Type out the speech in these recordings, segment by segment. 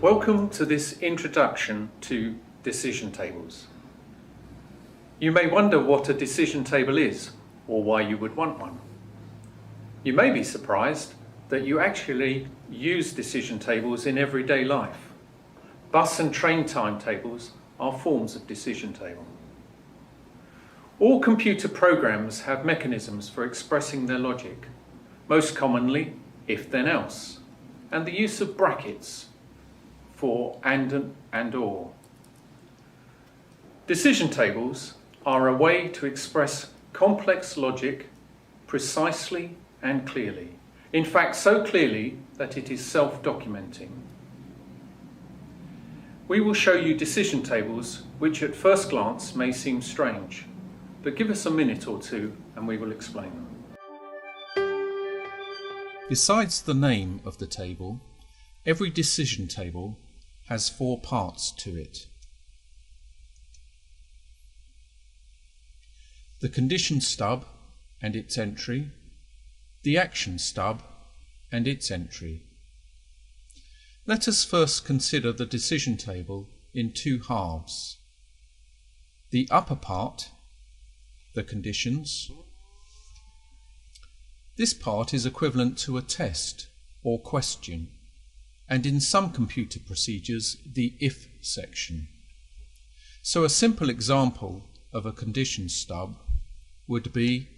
Welcome to this introduction to decision tables. You may wonder what a decision table is or why you would want one. You may be surprised that you actually use decision tables in everyday life. Bus and train timetables are forms of decision table. All computer programs have mechanisms for expressing their logic, most commonly if then else, and the use of brackets for and or. Decision tables are a way to express complex logic precisely and clearly. In fact, so clearly that it is self-documenting. We will show you decision tables which at first glance may seem strange, but give us a minute or two and we will explain them. Besides the name of the table, every decision table has 4 parts to it. The condition stub and its entry, the action stub and its entry. Let us first consider the decision table in 2 halves. The upper part, the conditions. This part is equivalent to a test or question, and in some computer procedures the if section. So a simple example of a condition stub would be,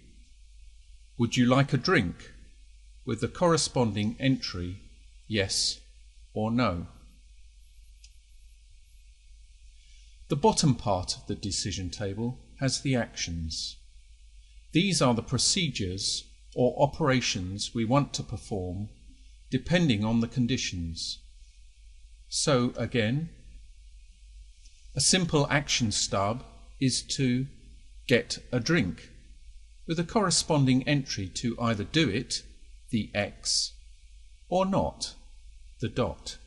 would you like a drink, with the corresponding entry yes or no. The bottom part of the decision table has the actions. These are the procedures or operations we want to perform depending on the conditions. So again, a simple action stub is to get a drink, with a corresponding entry to either do it, the X, or not, the dot.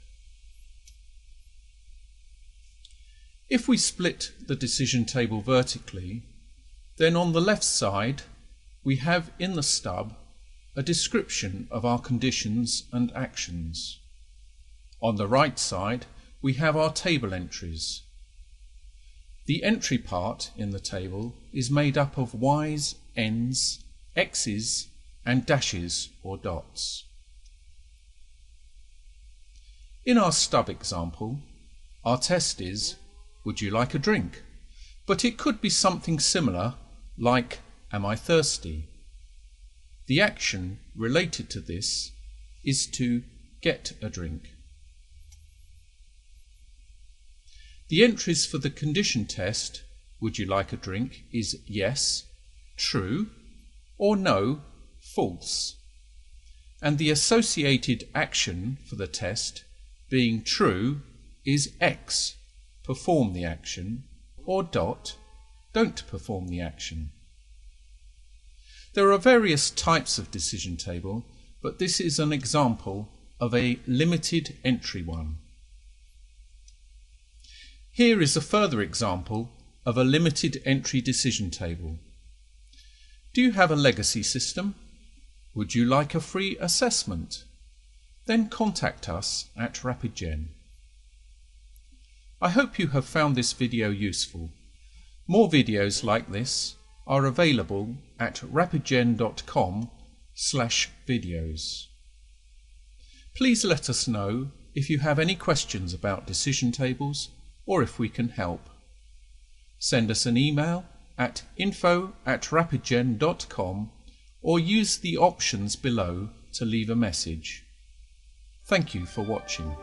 If we split the decision table vertically, then on the left side we have in the stub a description of our conditions and actions. On the right side we have our table entries. The entry part in the table is made up of Y's, N's, X's and dashes or dots. In our stub example, our test is, would you like a drink? But it could be something similar like, am I thirsty? The action related to this is to get a drink. The entries for the condition test, would you like a drink, is yes, true, or no, false. And the associated action for the test, being true, is X, perform the action, or dot, don't perform the action. There are various types of decision table, but this is an example of a limited entry one. Here is a further example of a limited entry decision table. Do you have a legacy system? Would you like a free assessment? Then contact us at RapidGen. I hope you have found this video useful. More videos like this are available at rapidgen.com/videos. Please let us know if you have any questions about decision tables or if we can help. Send us an email at info@rapidgen.com or use the options below to leave a message. Thank you for watching.